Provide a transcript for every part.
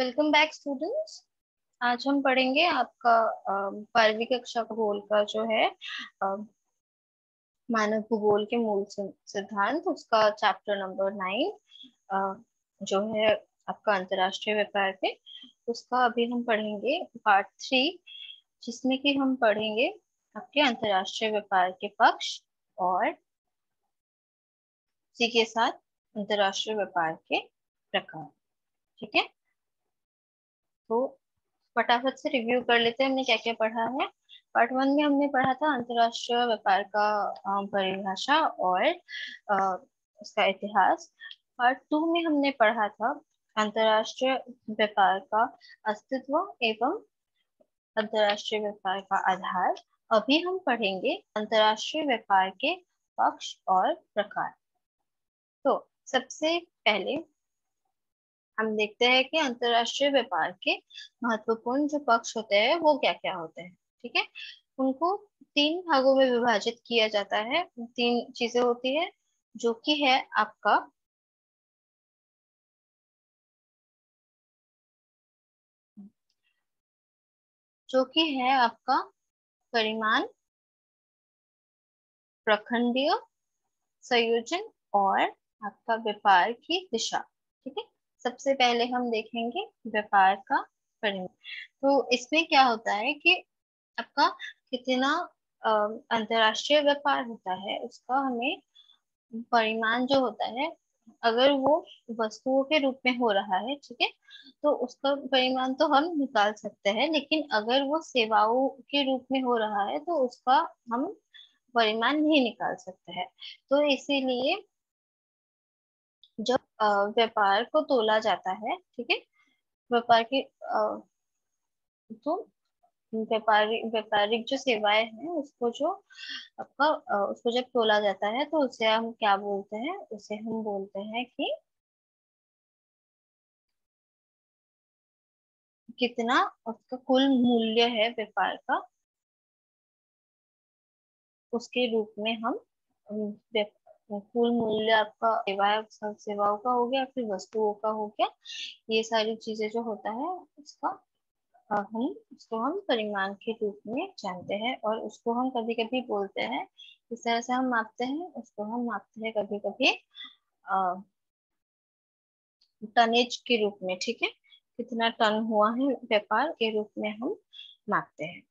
Welcome back students. आज हम पढ़ेंगे आपका 12वीं कक्षा भूगोल का जो है अ, मानव भूगोल के मूल सिद्धांत, उसका चैप्टर नंबर 9 जो है आपका अंतर्राष्ट्रीय व्यापार पे। उसका अभी हम पढ़ेंगे पार्ट 3, जिसमें कि हम पढ़ेंगे आपके अंतर्राष्ट्रीय व्यापार के पक्ष और इसी के साथ अंतर्राष्ट्रीय व्यापार के प्रकार। ठीक है, तो फटाफट से रिव्यू कर लेते हैं हमने क्या क्या पढ़ा है। पार्ट 1 में हमने पढ़ा था अंतरराष्ट्रीय व्यापार का परिभाषा और उसका इतिहास। पार्ट 2 में हमने पढ़ा था अंतरराष्ट्रीय व्यापार का अस्तित्व एवं अंतरराष्ट्रीय व्यापार का आधार। अभी हम पढ़ेंगे अंतरराष्ट्रीय व्यापार के पक्ष और प्रकार। तो सबसे पहले हम देखते हैं कि अंतरराष्ट्रीय व्यापार के महत्वपूर्ण जो पक्ष होते हैं वो क्या क्या होते हैं। ठीक है, उनको 3 भागों में विभाजित किया जाता है। 3 चीजें होती है जो कि है आपका परिमाण, प्रखंडीय, संयोजन और आपका व्यापार की दिशा। ठीक है, सबसे पहले हम देखेंगे व्यापार का परिमाण। तो इसमें क्या होता है कि आपका कितना अंतरराष्ट्रीय व्यापार होता है उसका हमें परिमाण जो होता है, अगर वो वस्तुओं के रूप में हो रहा है, ठीक है, तो उसका परिमाण तो हम निकाल सकते हैं, लेकिन अगर वो सेवाओं के रूप में हो रहा है तो उसका हम परिमाण नहीं निकाल सकते हैं। तो इसीलिए जब व्यापार को तोला जाता है, ठीक है, व्यापार की तो व्यापारिक जो सेवाएं हैं उसको जो आपका उसको जब तोला जाता है तो उसे हम क्या बोलते हैं, उसे हम बोलते हैं कि कितना उसका कुल मूल्य है व्यापार का, उसके रूप में हम कुल मूल्य आपका सेवाओं का हो गया, फिर वस्तुओं का हो गया, ये सारी चीजें जो होता है उसका हम उसको हम परिमाण के रूप में जानते हैं। और उसको हम कभी कभी बोलते हैं, इस तरह से हम मापते हैं, उसको हम मापते हैं कभी कभी टनेज के रूप में। ठीक है, कितना टन हुआ है व्यापार के रूप में हम मापते हैं।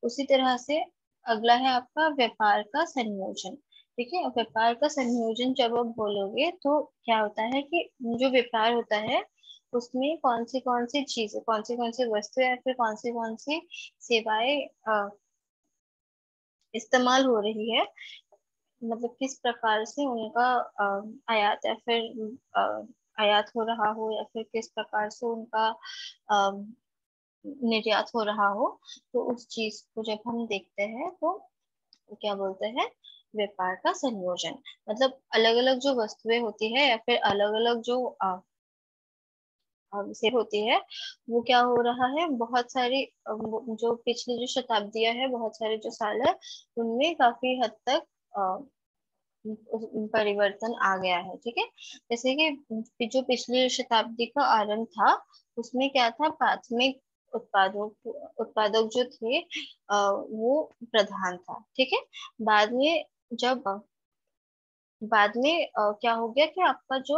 उसी तरह से अगला है आपका व्यापार का संयोजन। ठीक है, व्यापार का संयोजन जब आप बोलोगे तो क्या होता है कि जो व्यापार होता है उसमें कौन सी चीजें, कौन सी वस्तु या फिर कौन सी सेवाएं इस्तेमाल हो रही है, मतलब किस प्रकार से उनका आयात या फिर आयात हो रहा हो, या फिर किस प्रकार से उनका अ, निर्यात हो रहा हो, तो उस चीज को जब हम देखते हैं तो क्या बोलते हैं, व्यापार का संयोजन। मतलब अलग अलग जो वस्तुएं होती है या फिर अलग अलग जो से होती है, वो क्या हो रहा है, बहुत सारी जो पिछली जो शताब्दियां है, बहुत सारे जो साल है, उनमें काफी हद तक परिवर्तन आ गया है। ठीक है, जैसे कि जो पिछली शताब्दी का आरंभ था उसमें क्या था, प्राथमिक उत्पादक जो थे वो प्रधान था। ठीक है, बाद में जब बाद में क्या हो गया कि आपका जो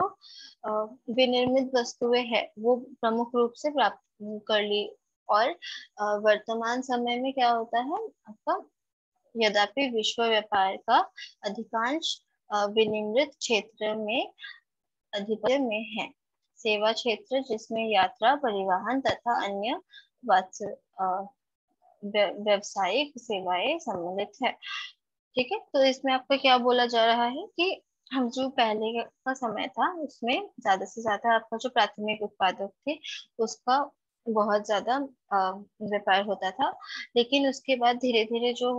विनिर्मित वस्तुएं है वो प्रमुख रूप से प्राप्त कर ली। और वर्तमान समय में क्या होता है आपका, यद्यपि विश्व व्यापार का अधिकांश विनिर्मित क्षेत्र में अधिपत्य में है, सेवा क्षेत्र जिसमें यात्रा, परिवहन तथा अन्य व्यावसायिक सेवाएं सम्मिलित है। ठीक है, तो इसमें आपका क्या बोला जा रहा है कि हम जो पहले का समय था उसमें ज्यादा से ज्यादा आपका जो प्राथमिक उत्पादक थे उसका बहुत ज्यादा व्यापार होता था, लेकिन उसके बाद धीरे धीरे जो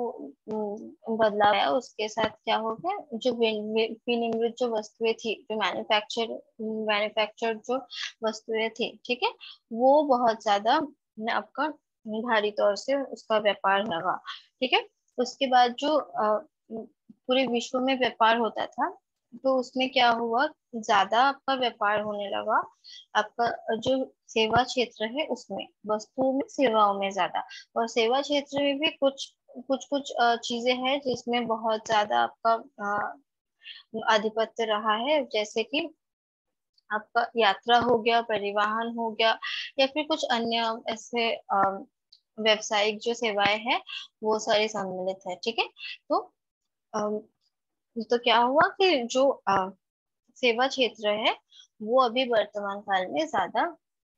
बदलाव आया उसके साथ क्या हो गया, जो विनिर्मित जो वस्तुएं थी, जो मैन्युफैक्चर जो वस्तुएं थी, ठीक है, वो बहुत ज्यादा आपका भारी तौर से उसका व्यापार लगा। ठीक है, उसके बाद जो पूरे विश्व में व्यापार होता था तो उसमें क्या हुआ ज्यादा आपका व्यापार होने लगा, आपका जो सेवा क्षेत्र है उसमें, वस्तुओं में सेवाओं में ज्यादा। और सेवा क्षेत्र में भी कुछ कुछ कुछ चीजें हैं जिसमें बहुत ज्यादा आपका आधिपत्य रहा है, जैसे कि आपका यात्रा हो गया, परिवहन हो गया, या फिर कुछ अन्य ऐसे व्यवसायिक जो सेवाएं हैं वो सारी सम्मिलित है। ठीक है। तो अम, तो क्या हुआ कि जो सेवा क्षेत्र है वो अभी वर्तमान काल में ज्यादा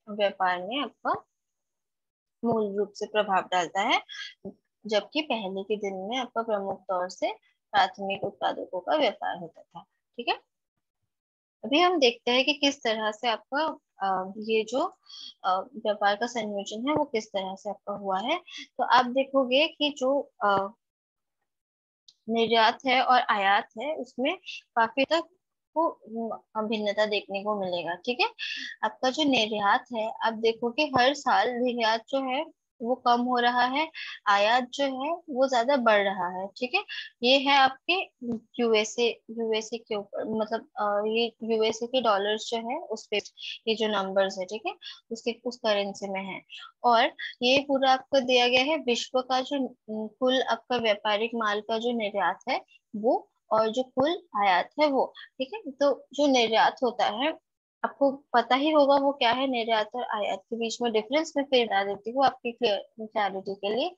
व्यापार में आपका मूल रूप से प्रभाव डालता है, जबकि पहले के दिन में आपका प्रमुख तौर से प्राथमिक उत्पादकों का व्यापार होता था। ठीक है। अभी हम देखते हैं कि किस तरह से आपका ये जो व्यापार का संयोजन है वो किस तरह से आपका हुआ है। तो आप देखोगे कि जो निर्यात है और आयात है उसमें काफी तक को भिन्नता देखने को मिलेगा। ठीक है। आपका जो निर्यात है, आप देखो कि हर साल निर्यात जो है वो कम हो रहा है, आयात जो है वो ज्यादा बढ़ रहा है। ठीक है। ये है आपके यूएसए यूएसए के ऊपर, मतलब ये यूएसए के डॉलर्स जो है उस पे ये जो नंबर्स है, ठीक है, उसके उस करेंसी में है। और ये पूरा आपको दिया गया है विश्व का जो कुल आपका व्यापारिक माल का जो निर्यात है वो, और जो कुल आयात है वो। ठीक है। तो जो निर्यात होता है, आपको पता ही होगा वो क्या है। निर्यात और आयात के बीच में डिफरेंस मैं फिर बता देती हूँ आपकी क्लैरिटी के लिए।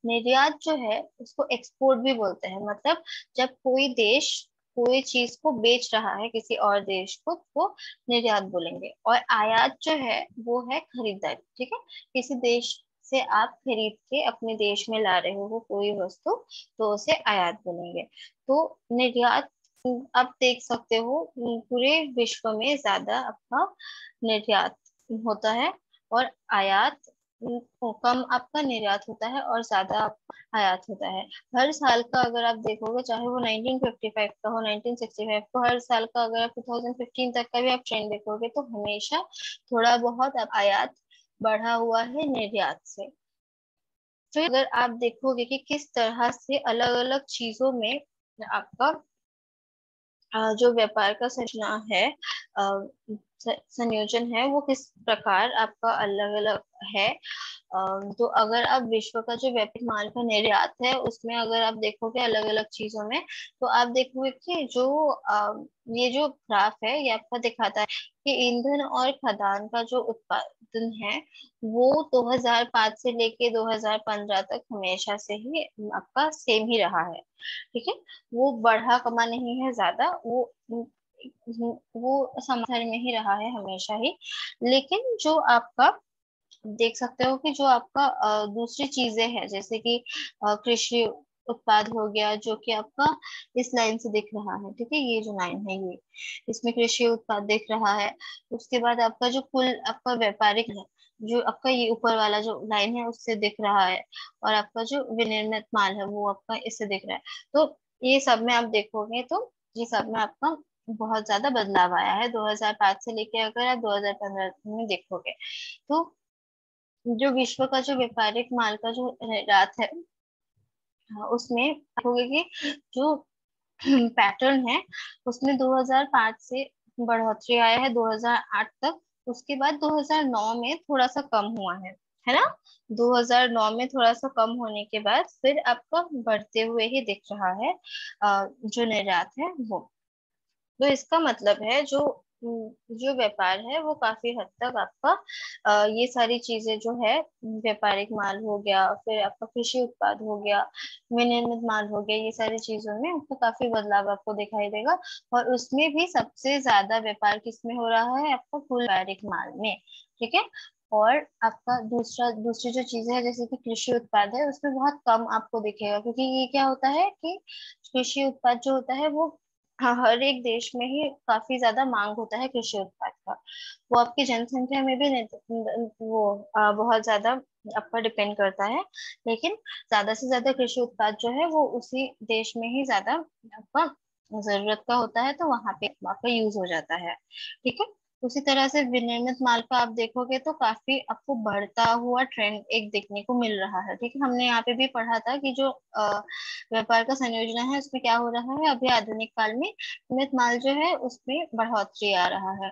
निर्यात जो है उसको एक्सपोर्ट भी बोलते हैं, मतलब जब कोई देश कोई चीज को बेच रहा है किसी और देश को, वो निर्यात बोलेंगे। और आयात जो है वो है खरीदारी। ठीक है। किसी देश से आप खरीद के अपने देश में ला रहे हो कोई वस्तु, तो उसे आयात बोलेंगे। तो निर्यात आप देख सकते हो पूरे विश्व में ज्यादा आपका निर्यात होता है, और आयात कम आपका निर्यात होता है और ज्यादा आयात होता है। हर साल का अगर आप देखोगे, चाहे वो 1955 का हो, 1965 का, हर साल का अगर आप 2015 तक का भी आप ट्रेंड देखोगे तो हमेशा थोड़ा बहुत आयात बढ़ा हुआ है निर्यात से। फिर अगर आप देखोगे कि किस तरह से अलग अलग चीजों में आपका जो व्यापार का संरचना है, संयोजन है, वो किस प्रकार आपका अलग अलग है। तो अगर आप विश्व का जो व्यापारिक माल का निर्यात है उसमें अगर आप देखोगे अलग अलग चीजों में, तो आप देखोगे कि जो ये जो ग्राफ है ये आपका दिखाता है कि ईंधन और खदान का जो उत्पादन है वो 2005 से लेके 2015 तक हमेशा से ही आपका सेम ही रहा है। ठीक है। वो बढ़ा कमा नहीं है ज्यादा, वो समथर में ही रहा है हमेशा ही। लेकिन जो आपका देख सकते हो कि जो आपका दूसरी चीजें हैं, जैसे कि कृषि उत्पाद हो गया, जो कि आपका इस लाइन से दिख रहा है। ठीक है। ये जो लाइन है ये, इसमें कृषि उत्पाद दिख रहा है। उसके बाद आपका जो कुल आपका व्यापारिक है, जो आपका ये ऊपर वाला जो लाइन है उससे दिख रहा है। और आपका जो विनिर्मित माल है वो आपका इससे दिख रहा है। तो ये सब में आप देखोगे तो ये सब में आपका बहुत ज्यादा बदलाव आया है 2005 से लेके, अगर आप 2015 में देखोगे तो जो विश्व का जो व्यापारिक माल का जो रात है, उसमें होगा कि जो पैटर्न है उसमें 2005 से बढ़ोतरी आया है 2008 तक। उसके बाद 2009 में थोड़ा सा कम हुआ है ना। 2009 में थोड़ा सा कम होने के बाद फिर आपका बढ़ते हुए ही दिख रहा है जो निर्यात है वो। तो इसका मतलब है जो व्यापार है वो काफी हद तक आपका ये सारी चीजें जो है, व्यापारिक माल हो गया, फिर आपका कृषि उत्पाद हो गया, विनिर्मित माल हो गया, ये सारी चीजों में आपको काफी बदलाव आपको दिखाई देगा। और उसमें भी सबसे ज्यादा व्यापार किसमें हो रहा है, आपका कुल व्यापारिक माल में। ठीक है। और आपका दूसरी जो चीजें है जैसे कि कृषि उत्पाद है उसमें बहुत कम आपको दिखेगा, क्योंकि ये क्या होता है कि कृषि उत्पाद जो होता है वो, हाँ, हर एक देश में ही काफी ज्यादा मांग होता है कृषि उत्पाद का। वो आपकी जनसंख्या में भी वो बहुत ज्यादा आपका डिपेंड करता है। लेकिन ज्यादा से ज्यादा कृषि उत्पाद जो है वो उसी देश में ही ज्यादा आपका जरूरत का होता है, तो वहां पे आपका यूज हो जाता है। ठीक है। उसी तरह से विनिर्मित माल का आप देखोगे तो काफी आपको बढ़ता हुआ ट्रेंड एक देखने को मिल रहा है। ठीक है, हमने यहाँ पे भी पढ़ा था कि जो व्यापार का संयोजन है उसमें क्या हो रहा है, अभी आधुनिक काल में विनिर्मित माल जो है उसमें बढ़ोतरी आ रहा है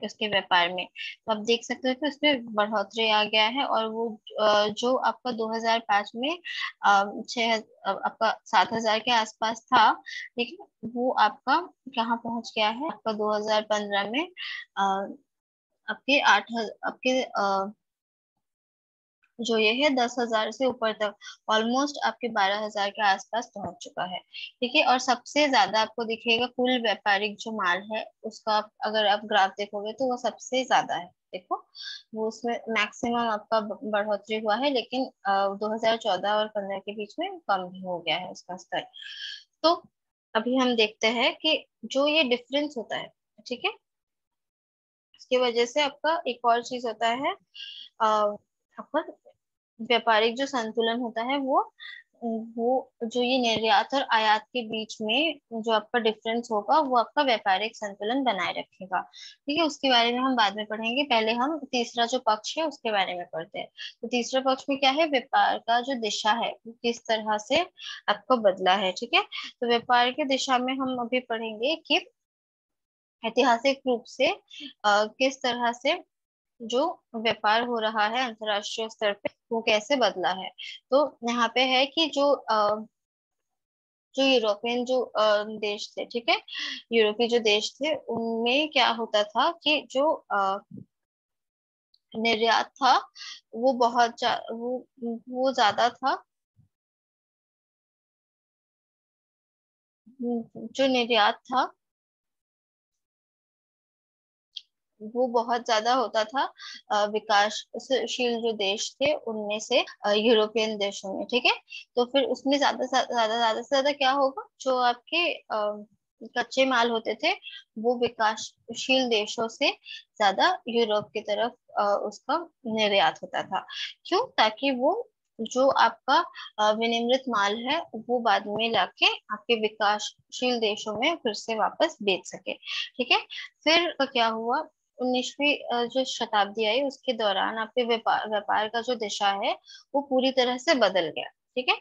उसके व्यापार में। तो आप देख सकते हो कि उसमें बढ़ोतरी आ गया है, और वो जो आपका 2005 में आपका 7,000 के आसपास था, ठीक है, वो आपका कहाँ पहुंच गया है, आपका 2015 में अ, आपके 8,000, आपके जो ये है 10,000 से ऊपर तक, ऑलमोस्ट आपके 12,000 के आसपास पहुंच चुका है। ठीक है, और सबसे ज्यादा आपको दिखेगा कुल व्यापारिक जो माल है उसका, अगर आप ग्राफ देखोगे तो वो सबसे ज्यादा है। देखो, वो उसमें मैक्सिमम आपका बढ़ोतरी हुआ है, लेकिन 2014 और 15 के बीच में कम भी हो गया है उसका स्तर। तो अभी हम देखते हैं कि जो ये डिफरेंस होता है, ठीक है, इसकी वजह से आपका एक और चीज होता है, आपका व्यापारिक जो संतुलन होता है वो जो ये निर्यात और आयात के बीच में जो आपका डिफरेंस होगा वो आपका व्यापारिक संतुलन बनाए रखेगा। ठीक है, उसके बारे में हम बाद में पढ़ेंगे, पहले हम तीसरा जो पक्ष है उसके बारे में पढ़ते हैं। तो तीसरा पक्ष में क्या है, व्यापार का जो दिशा है वो किस तरह से आपको बदला है। ठीक है, तो व्यापार की दिशा में हम अभी पढ़ेंगे कि ऐतिहासिक रूप से किस तरह से जो व्यापार हो रहा है अंतरराष्ट्रीय स्तर पे वो कैसे बदला है। तो यहाँ पे है कि जो यूरोपियन जो देश थे, ठीक है, यूरोपीय जो देश थे उनमें क्या होता था कि जो निर्यात था वो वो ज्यादा था। जो निर्यात था वो बहुत ज्यादा होता था विकासशील जो देश थे उनमें से, यूरोपियन देशों में। ठीक है, तो फिर उसमें ज्यादा से ज्यादा क्या होगा, जो आपके कच्चे माल होते थे वो विकासशील देशों से ज्यादा यूरोप की तरफ उसका निर्यात होता था। क्यों, ताकि वो जो आपका विनिर्मित माल है वो बाद में लाके आपके विकासशील देशों में फिर से वापस बेच सके। ठीक है, फिर क्या हुआ, 19वीं जो शताब्दी आई उसके दौरान आपके व्यापार व्यापार का जो दिशा है वो पूरी तरह से बदल गया। ठीक है,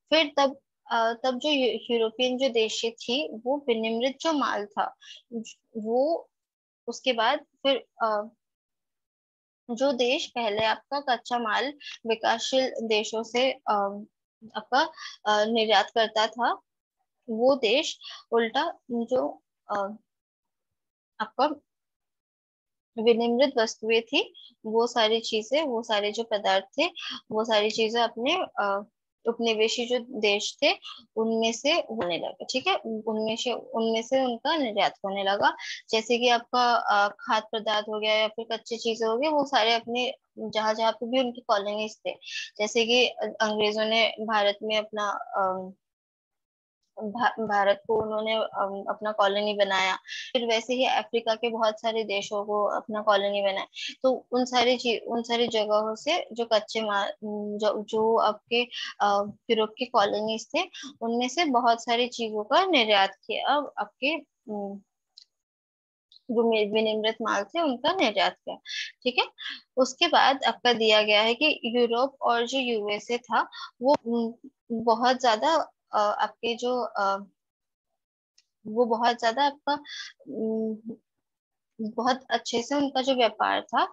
फिर तब जो यूरोपियन जो देश थी वो विनिर्मित जो माल था वो, उसके बाद फिर जो देश पहले आपका कच्चा माल विकासशील देशों से आपका निर्यात करता था, वो देश उल्टा जो अ, आपका विनिर्मित वस्तुएं थी, वो सारी चीजें, वो सारे जो पदार्थ थे वो सारी चीजें अपने उपनिवेशी जो देश थे उनमें से होने लगे। ठीक है, उनमें से उनका निर्यात होने लगा। जैसे कि आपका खाद्य पदार्थ हो गया या फिर कच्ची चीजें हो गई, वो सारे अपने जहां जहां पे भी उनकी कॉलोनीज थे, जैसे कि अंग्रेजों ने भारत में अपना भारत को उन्होंने अपना कॉलोनी बनाया, फिर वैसे ही अफ्रीका के बहुत सारे देशों को अपना कॉलोनी बनाया। तो उन सारी जगहों से जो कच्चे माल जो आपके यूरोप की कॉलोनीज थे उनमें से बहुत सारी चीजों का निर्यात किया, अब आपके जो विनिर्मित माल थे उनका निर्यात किया। ठीक है, उसके बाद आपका दिया गया है कि यूरोप और जो यूएसए था वो बहुत ज्यादा आपके जो वो बहुत ज्यादा आपका बहुत अच्छे से उनका जो व्यापार था,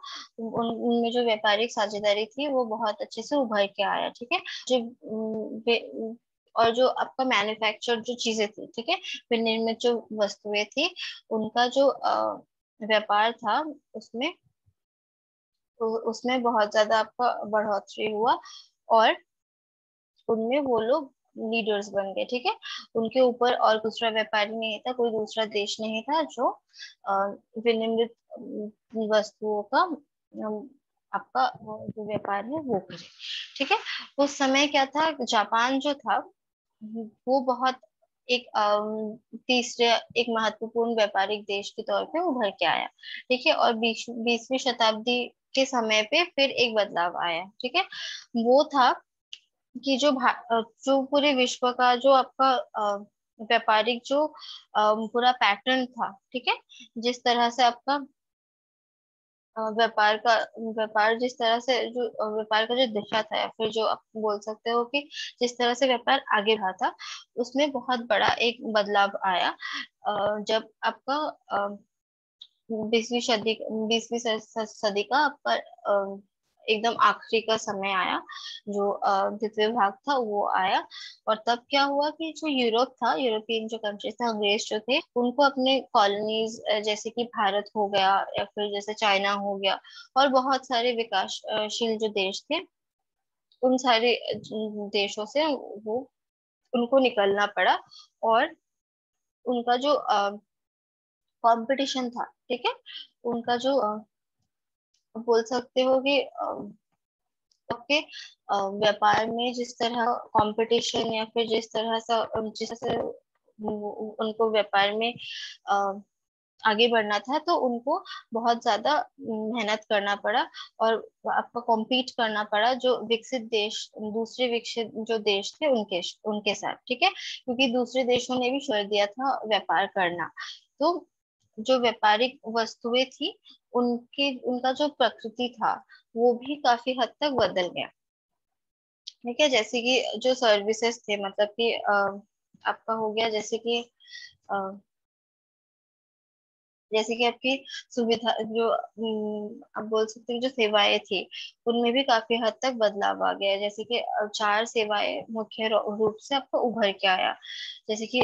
उनमें जो व्यापारिक साझेदारी थी वो बहुत अच्छे से उभर के आया। ठीक है, जो और जो आपका मैन्युफैक्चर जो चीजें थी, ठीक है, विनिर्मित जो वस्तुएं थी उनका जो व्यापार था उसमें उसमें बहुत ज्यादा आपका बढ़ोतरी हुआ, और उनमें वो लोग लीडर्स बन गए। ठीक है, उनके ऊपर और दूसरा व्यापारी नहीं था, कोई दूसरा देश नहीं था जो अ, विनिर्मित वस्तुओं का आपका जो व्यापार है वो करे। ठीक है, उस समय क्या था, जापान जो था वो बहुत एक तीसरे एक महत्वपूर्ण व्यापारिक देश के तौर पे उभर के आया। ठीक है, और 20वीं शताब्दी के समय पे फिर एक बदलाव आया। ठीक है, वो था कि जो पूरे विश्व का जो आपका व्यापारिक जो पूरा पैटर्न था, ठीक है, जिस तरह से आपका व्यापार जिस तरह से जो व्यापार का जो दिशा था, या फिर जो आप बोल सकते हो कि जिस तरह से व्यापार आगे बढ़ा था, उसमें बहुत बड़ा एक बदलाव आया। जब आपका 20वीं सदी का आपका एकदम आखिरी का समय आया, जो द्वितीय भाग था वो आया। और तब क्या हुआ कि जो यूरोप था, यूरोपियन जो कंट्रीज थे, अंग्रेज जो थे, उनको अपने कॉलोनीज जैसे कि भारत हो गया, या फिर जैसे चाइना हो गया, और बहुत सारे विकासशील जो देश थे, उन सारे देशों से वो उनको निकलना पड़ा। और उनका जो कंपटीशन था, ठीक है, उनका जो बोल सकते हो कि आपके व्यापार में जिस तरह कंपटीशन, या फिर जिस तरह से उनको व्यापार में अ, आगे बढ़ना था, तो उनको बहुत ज्यादा मेहनत करना पड़ा, और आपको कॉम्पीट करना पड़ा जो विकसित देश, दूसरे विकसित जो देश थे उनके उनके साथ, ठीक है, क्योंकि दूसरे देशों ने भी छोड़ दिया था व्यापार करना। तो जो व्यापारिक वस्तुएं थी, उनकी उनका जो प्रकृति था, वो भी काफी हद तक बदल गया। ठीक है, जैसे कि जो सर्विसेज थे, मतलब कि आपका हो गया जैसे कि आपकी सुविधा जो आप बोल सकते हैं जो सेवाएं थी, उनमें भी काफी हद तक बदलाव आ गया है। जैसे कि चार सेवाएं मुख्य रूप से आपको उभर के आया। जैसे कि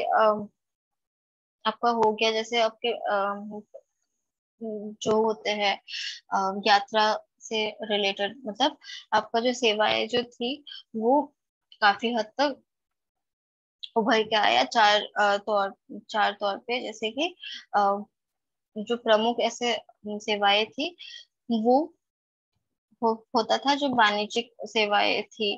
आपका हो गया, जैसे आपके जो होते हैं यात्रा से रिलेटेड, मतलब आपका जो सेवाएं जो थी, वो काफी हद तक उभर के आया। चार तौर पे, जैसे कि अ, जो प्रमुख ऐसे सेवाएं थी, वो होता था जो वाणिज्यिक सेवाएं थी,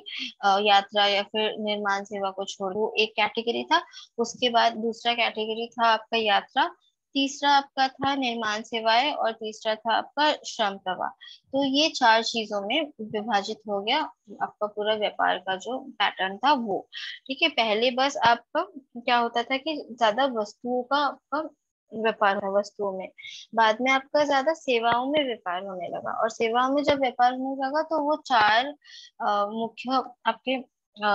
यात्रा या फिर निर्माण सेवा को छोड़, वो एक कैटेगरी था। उसके बाद दूसरा कैटेगरी था आपका यात्रा, तीसरा आपका था निर्माण सेवाएं, और तीसरा था आपका श्रम प्रवाह। तो ये चार चीजों में विभाजित हो गया आपका पूरा व्यापार का जो पैटर्न था वो। ठीक है, पहले बस आपका क्या होता था कि ज्यादा वस्तुओं का आपका व्यापार है वस्तुओं में, बाद में आपका ज्यादा सेवाओं में व्यापार होने लगा। और सेवाओं में जब व्यापार होने लगा, तो वो चार मुख्य आपके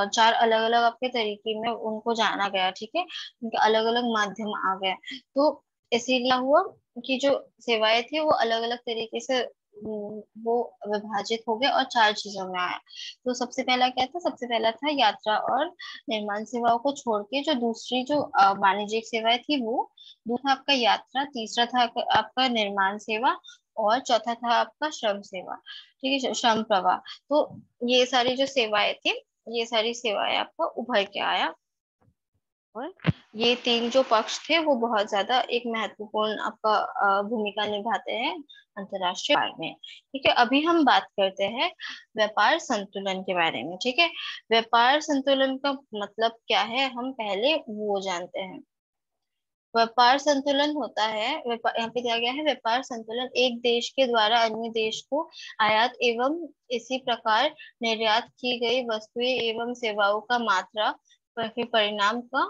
चार अलग अलग आपके तरीके में उनको जाना गया, ठीक है, उनके अलग अलग माध्यम आ गए। तो इसीलिए हुआ कि जो सेवाएं थी वो अलग अलग तरीके से वो विभाजित हो गए और चार चीजों में आया। तो सबसे पहला क्या था? सबसे पहला था यात्रा और निर्माण सेवाओं को छोड़ के जो दूसरी जो वाणिज्यिक सेवाएं थी वो, दूसरा आपका यात्रा, तीसरा था आपका निर्माण सेवा, और चौथा था आपका श्रम सेवा, ठीक है, श्रम प्रवाह। तो ये सारी जो सेवाएं थी, ये सारी सेवाएं आपको उभर के आया। और ये तीन जो पक्ष थे वो बहुत ज्यादा एक महत्वपूर्ण आपका भूमिका निभाते हैं अंतरराष्ट्रीय व्यापार में। ठीक है, अभी हम बात करते हैं व्यापार संतुलन के बारे में। ठीक है, व्यापार संतुलन का मतलब क्या है, हम पहले वो जानते हैं। व्यापार संतुलन होता है, यहाँ पे दिया गया है, व्यापार संतुलन एक देश के द्वारा अन्य देश को आयात एवं इसी प्रकार निर्यात की गई वस्तुएं एवं सेवाओं का मात्रा के परिणाम का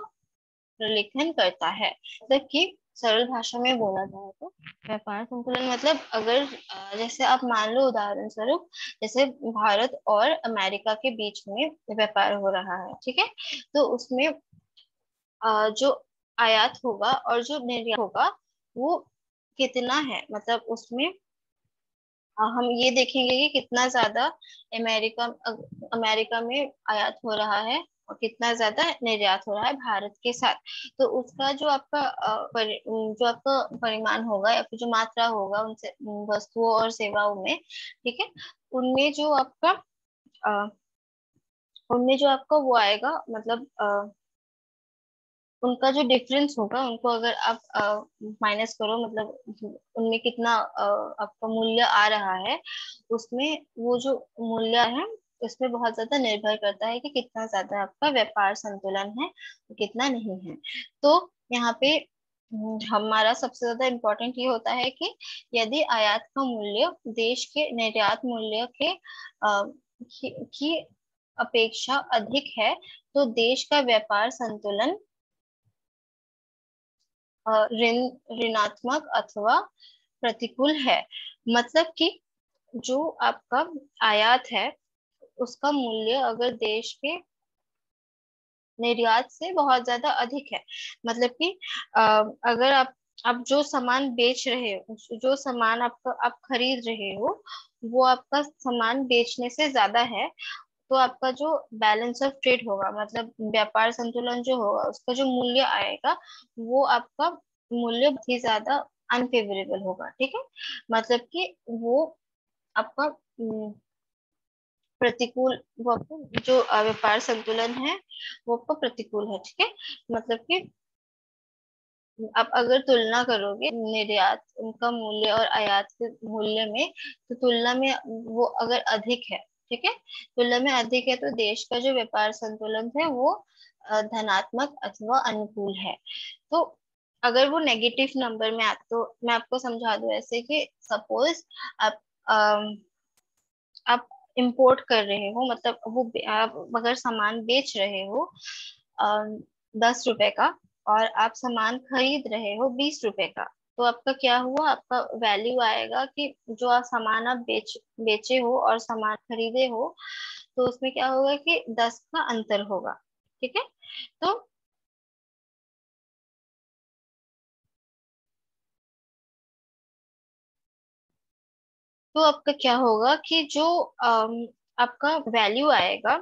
प्रलेखन करता है। मतलब कि सरल भाषा में बोला जाए तो व्यापार संतुलन मतलब, अगर जैसे आप मान लो उदाहरण स्वरूप, जैसे भारत और अमेरिका के बीच में व्यापार हो रहा है, ठीक है, तो उसमें जो आयात होगा और जो निर्यात होगा वो कितना है, मतलब उसमें हम ये देखेंगे कि कितना ज्यादा अमेरिका अमेरिका में आयात हो रहा है और कितना ज्यादा निर्यात हो रहा है भारत के साथ। तो उसका जो आपका जो आपका परिमाण होगा या फिर जो मात्रा होगा उनसे वस्तुओं और सेवाओं में, ठीक है, उनमें जो आपका अ, उनमें जो आपका वो आएगा, मतलब उनका जो डिफरेंस होगा, उनको अगर आप माइनस करो, मतलब उनमें कितना आपका मूल्य आ रहा है, उसमें वो जो मूल्य है उसमें बहुत ज्यादा निर्भर करता है कि कितना ज्यादा आपका व्यापार संतुलन है, कितना नहीं है। तो यहाँ पे हमारा सबसे ज्यादा इम्पोर्टेंट ये होता है कि यदि आयात का मूल्य देश के निर्यात मूल्य के की अपेक्षा अधिक है, तो देश का व्यापार संतुलन ऋण ऋणात्मक अथवा प्रतिकूल है, मतलब कि जो आपका आयात है उसका मूल्य अगर देश के निर्यात से बहुत ज्यादा अधिक है, मतलब कि अ, अगर आप जो सामान बेच रहे हो, जो सामान आपका आप खरीद रहे हो, वो आपका सामान बेचने से ज्यादा है, तो आपका जो बैलेंस ऑफ ट्रेड होगा, मतलब व्यापार संतुलन जो होगा, उसका जो मूल्य आएगा वो आपका मूल्य बहुत ही ज्यादा अनफेवरेबल होगा। ठीक है, मतलब कि वो आपका प्रतिकूल, वो आपको जो व्यापार संतुलन है वो आपका प्रतिकूल है। ठीक है, मतलब कि आप अगर तुलना करोगे निर्यात उनका मूल्य और आयात के मूल्य में, तो तुलना में वो अगर अधिक है, ठीक है, तुलना में अधिक है, तो देश का जो व्यापार संतुलन है वो धनात्मक अथवा अनुकूल है। तो अगर वो नेगेटिव नंबर में आ, तो मैं आपको समझा दूं ऐसे कि सपोज आप आप इंपोर्ट कर रहे हो, मतलब वो आप अगर सामान बेच रहे हो 10 रुपए का, और आप सामान खरीद रहे हो 20 रुपए का, तो आपका क्या हुआ, आपका वैल्यू आएगा कि जो आप सामान आप बेचे हो और सामान खरीदे हो, तो उसमें क्या होगा कि 10 का अंतर होगा। ठीक है, तो आपका क्या होगा कि जो आपका वैल्यू आएगा,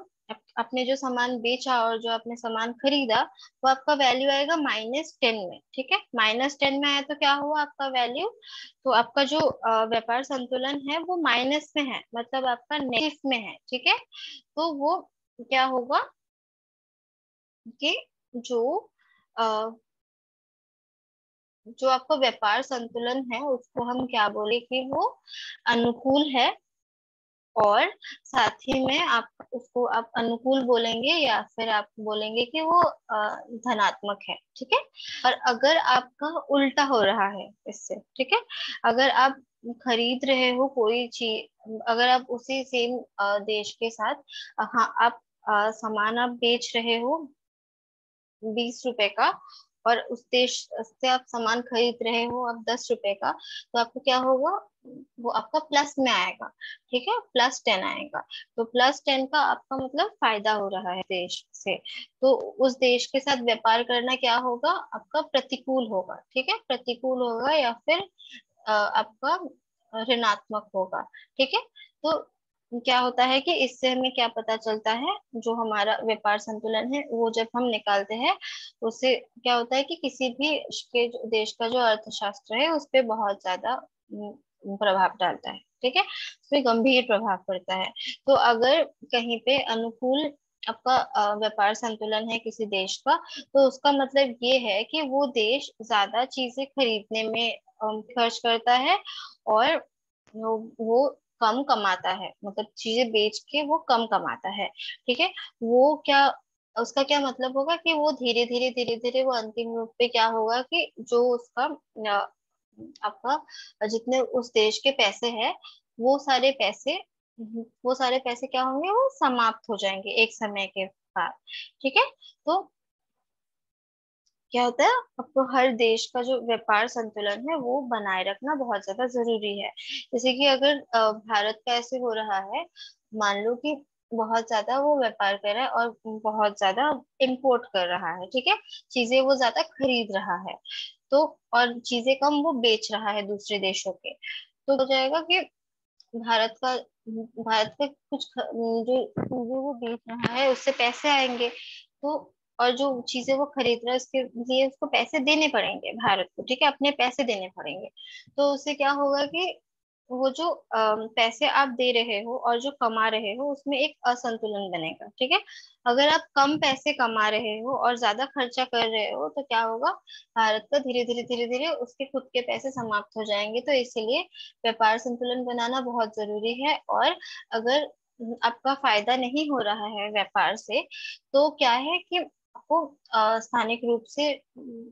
आपने जो सामान बेचा और जो आपने सामान खरीदा, वो आपका वैल्यू आएगा -10 में। ठीक है, -10 में आया तो क्या हुआ आपका वैल्यू, तो आपका जो व्यापार संतुलन है वो माइनस में है, मतलब आपका नेगेटिव में है। ठीक है, तो वो क्या होगा कि जो जो आपका व्यापार संतुलन है उसको हम क्या बोले कि वो अनुकूल है, और साथ ही में आप उसको आप अनुकूल बोलेंगे या फिर आप बोलेंगे कि वो धनात्मक है। ठीक है, और अगर आपका उल्टा हो रहा है इससे, ठीक है, अगर आप खरीद रहे हो कोई चीज, अगर आप उसी सेम देश के साथ हाँ आप सामान आप बेच रहे हो 20 रुपए का, और उस देश से आप सामान खरीद रहे हो आप 10 रुपए का, तो आपको क्या होगा, वो आपका प्लस में आएगा। ठीक है, +10 आएगा, तो +10 का आपका मतलब फायदा हो रहा है देश से, तो उस देश के साथ व्यापार करना क्या होगा, आपका प्रतिकूल होगा। ठीक है, प्रतिकूल होगा या फिर आपका ऋणात्मक होगा। ठीक है, तो क्या होता है कि इससे हमें क्या पता चलता है, जो हमारा व्यापार संतुलन है वो जब हम निकालते हैं, उससे क्या होता है कि किसी भी देश का जो अर्थशास्त्र है उस पे बहुत ज्यादा प्रभाव डालता है। ठीक है, उस पे गंभीर प्रभाव पड़ता है। तो अगर कहीं पे अनुकूल आपका व्यापार संतुलन है किसी देश का, तो उसका मतलब ये है कि वो देश ज्यादा चीजें खरीदने में खर्च करता है, और वो कम कमाता है, मतलब चीजें बेच के वो कम कमाता है। ठीक है, वो क्या, उसका क्या मतलब होगा कि वो धीरे धीरे वो अंतिम रूप पे क्या होगा कि जो उसका आपका जितने उस देश के पैसे हैं, वो सारे पैसे वो सारे पैसे क्या होंगे, वो समाप्त हो जाएंगे एक समय के बाद। ठीक है, तो क्या होता है, आपको हर देश का जो व्यापार संतुलन है वो बनाए रखना बहुत ज्यादा जरूरी है। जैसे कि अगर भारत का ऐसे हो रहा है, मान लो कि बहुत ज्यादा वो व्यापार कर रहा है और बहुत ज्यादा इंपोर्ट कर रहा है, ठीक है, चीजें वो ज्यादा खरीद रहा है, तो और चीजें कम वो बेच रहा है दूसरे देशों के, तो हो जाएगा कि भारत का भारत का कुछ जो चीजें वो बेच रहा है उससे पैसे आएंगे, तो और जो चीजें वो खरीद रहा है उसके लिए उसको पैसे देने पड़ेंगे भारत को। ठीक है, अपने पैसे देने पड़ेंगे, तो उससे क्या होगा कि वो जो पैसे आप दे रहे हो और जो कमा रहे हो उसमें एक असंतुलन बनेगा। ठीक है, अगर आप कम पैसे कमा रहे हो और ज्यादा खर्चा कर रहे हो, तो क्या होगा, भारत का धीरे धीरे उसके खुद के पैसे समाप्त हो जाएंगे। तो इसीलिए व्यापार संतुलन बनाना बहुत जरूरी है, और अगर आपका फायदा नहीं हो रहा है व्यापार से, तो क्या है कि आपको स्थानिक रूप से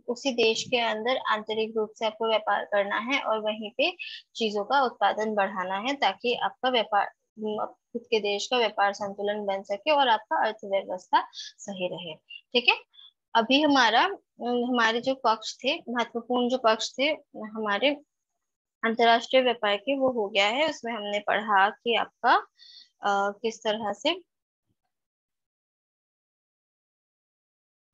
उसी देश के अंदर आंतरिक रूप से आपको व्यापार करना है, और वहीं पे चीजों का उत्पादन बढ़ाना है, ताकि आपका व्यापार खुद के देश का व्यापार संतुलन बन सके और आपका अर्थव्यवस्था सही रहे। ठीक है, अभी हमारे जो पक्ष थे, महत्वपूर्ण जो पक्ष थे हमारे अंतरराष्ट्रीय व्यापार की वो हो गया है। उसमें हमने पढ़ा कि आपका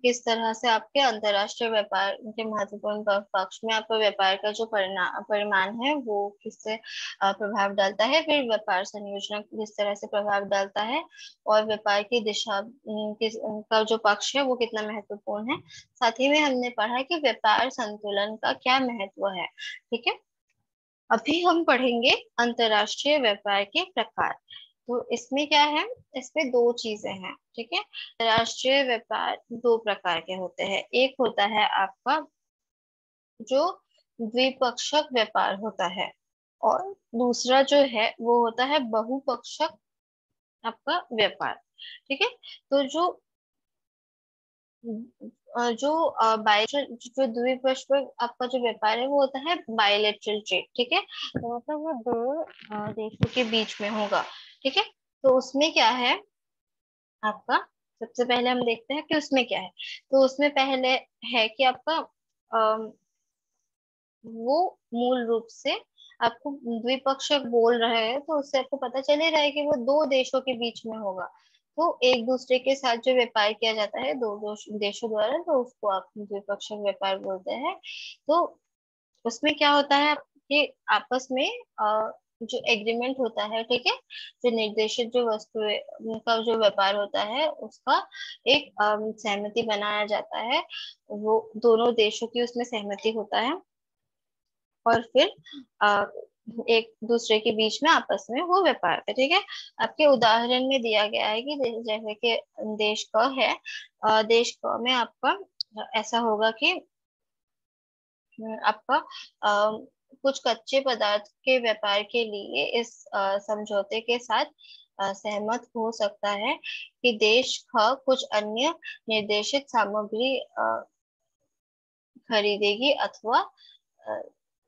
किस तरह से आपके अंतरराष्ट्रीय व्यापार के महत्वपूर्ण पक्ष में आपका व्यापार का जो परिमाण है वो किससे प्रभाव डालता है, फिर व्यापार संयोजन किस तरह से प्रभाव डालता है, और व्यापार की दिशा का जो पक्ष है वो कितना महत्वपूर्ण है। साथ ही में हमने पढ़ा कि व्यापार संतुलन का क्या महत्व है। ठीक है, अभी हम पढ़ेंगे अंतरराष्ट्रीय व्यापार के प्रकार। तो इसमें क्या है, इसमें दो चीजें हैं। ठीक है, अंतरराष्ट्रीय व्यापार दो प्रकार के होते हैं। एक होता है आपका जो द्विपक्षक व्यापार होता है, और दूसरा जो है वो होता है बहुपक्षक आपका व्यापार। ठीक है, तो जो बायलेटरल जो द्विपक्षीय आपका जो व्यापार है वो होता है बायलेटरल ट्रेड। ठीक है, तो मतलब वो दो देशों के बीच में होगा। ठीक है, तो उसमें क्या है आपका, सबसे पहले हम देखते हैं कि उसमें क्या है। तो उसमें पहले है कि आपका वो मूल रूप से आपको द्विपक्षीय बोल रहे हैं तो उससे आपको पता चल ही रहा है कि वो दो देशों के बीच में होगा। तो एक दूसरे के साथ जो व्यापार किया जाता है दो देशों द्वारा, तो उसको आप द्विपक्षीय व्यापार बोलते हैं। तो उसमें क्या होता है कि आपस में जो एग्रीमेंट होता है, ठीक है, जो निर्देशित जो वस्तुएं का जो व्यापार होता है उसका एक सहमति बनाया जाता है। वो दोनों देशों की उसमें सहमति होता है, और फिर अ, एक दूसरे के बीच में आपस में वो व्यापार है। ठीक है, आपके उदाहरण में दिया गया है कि जैसे कि देश क है, देश क में आपका ऐसा होगा कि आपका कुछ कच्चे पदार्थ के व्यापार के लिए इस समझौते के साथ सहमत हो सकता है कि देश ख कुछ अन्य निर्देशित सामग्री खरीदेगी, अथवा अ,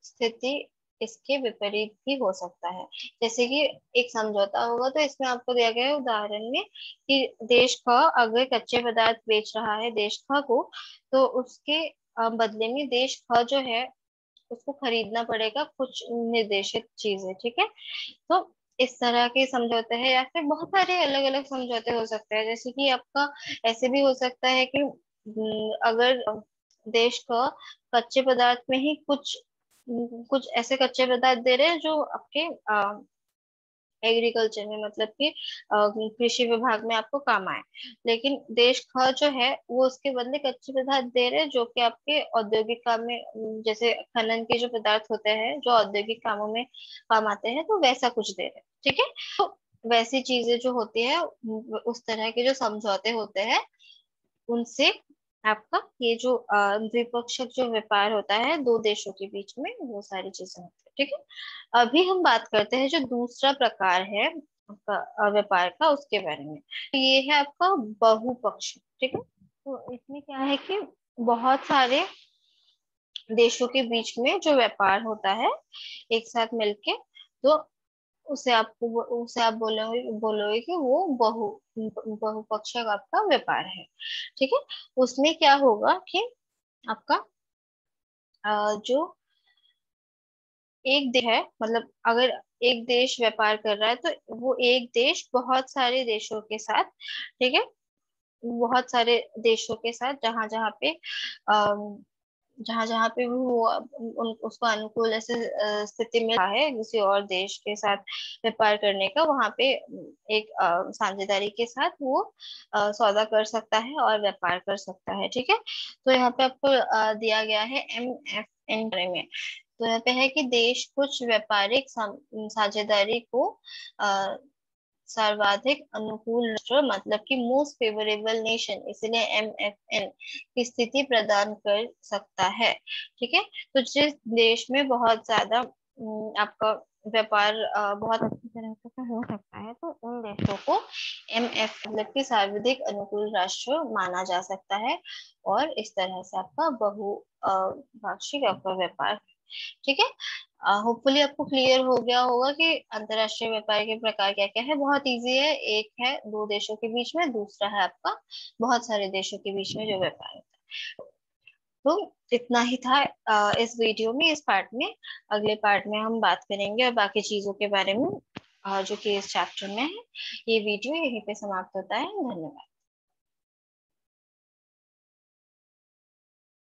स्थिति इसके विपरीत भी हो सकता है। जैसे कि एक समझौता होगा, तो इसमें आपको दिया गया है उदाहरण में कि देश ख अगर कच्चे पदार्थ बेच रहा है देश ख को, तो उसके बदले में देश ख जो है उसको खरीदना पड़ेगा कुछ निर्देशित चीजें। ठीक है, तो इस तरह के समझौते हैं, या फिर बहुत सारे अलग अलग समझौते हो सकते हैं। जैसे कि आपका ऐसे भी हो सकता है कि अगर देश का कच्चे पदार्थ में ही कुछ ऐसे कच्चे पदार्थ दे रहे हैं जो आपके एग्रीकल्चर में, मतलब कि कृषि विभाग में आपको काम आए, लेकिन देश ख जो है वो उसके बदले कच्चे पदार्थ दे रहे हैं जो कि आपके औद्योगिक काम में जैसे खनन के जो पदार्थ होते हैं जो औद्योगिक कामों में काम आते हैं, तो वैसा कुछ दे रहे हैं। ठीक है, तो वैसी चीजें जो होती है, उस तरह के जो समझौते होते हैं उनसे आपका ये जो द्विपक्षीय जो व्यापार होता है दो देशों के बीच में, वो सारी चीजें होती है। ठीक है, अभी हम बात करते हैं जो दूसरा प्रकार है आपका व्यापार का, उसके बारे में। तो ये है आपका बहुपक्षीय। ठीक है, तो इसमें क्या है कि बहुत सारे देशों के बीच में जो व्यापार होता है एक साथ मिलके, तो उसे आप बोलोगे बोलोगे कि वो बहुपक्षीय आपका व्यापार है। ठीक है, उसमें क्या होगा कि आपका जो एक देश है, मतलब अगर एक देश व्यापार कर रहा है तो वो एक देश बहुत सारे देशों के साथ, ठीक है, बहुत सारे देशों के साथ जहां जहां पे जहां जहां पे वो उसको अनुकूल ऐसे स्थिति में रहा है किसी और देश के साथ व्यापार करने का, वहां पे एक साझेदारी के साथ वो सौदा कर सकता है और व्यापार कर सकता है। ठीक है, तो यहाँ पे आपको दिया गया है MFN में। तो यहाँ पे है कि देश कुछ व्यापारिक साझेदारी को अ, सर्वाधिक अनुकूल राष्ट्र, मतलब कि मोस्ट फेवरेबल नेशन, इसलिए MFN की स्थिति प्रदान कर सकता है। ठीक है, तो जिस देश में बहुत ज्यादा आपका व्यापार बहुत अच्छी तरह से हो सकता है, तो उन देशों को MF मतलब कि सर्वाधिक अनुकूल राष्ट्र माना जा सकता है, और इस तरह से आपका बहुपाक्षिक आपका व्यापार। ठीक है, होपफुली आपको क्लियर हो गया होगा कि अंतरराष्ट्रीय व्यापार के प्रकार क्या क्या है। बहुत इजी है, एक है दो देशों के बीच में, दूसरा है आपका बहुत सारे देशों के बीच में जो व्यापार होता है। तो इतना ही था इस वीडियो में, इस पार्ट में। अगले पार्ट में हम बात करेंगे और बाकी चीजों के बारे में जो कि इस चैप्टर में है। ये वीडियो यहीं पे समाप्त होता है। धन्यवाद।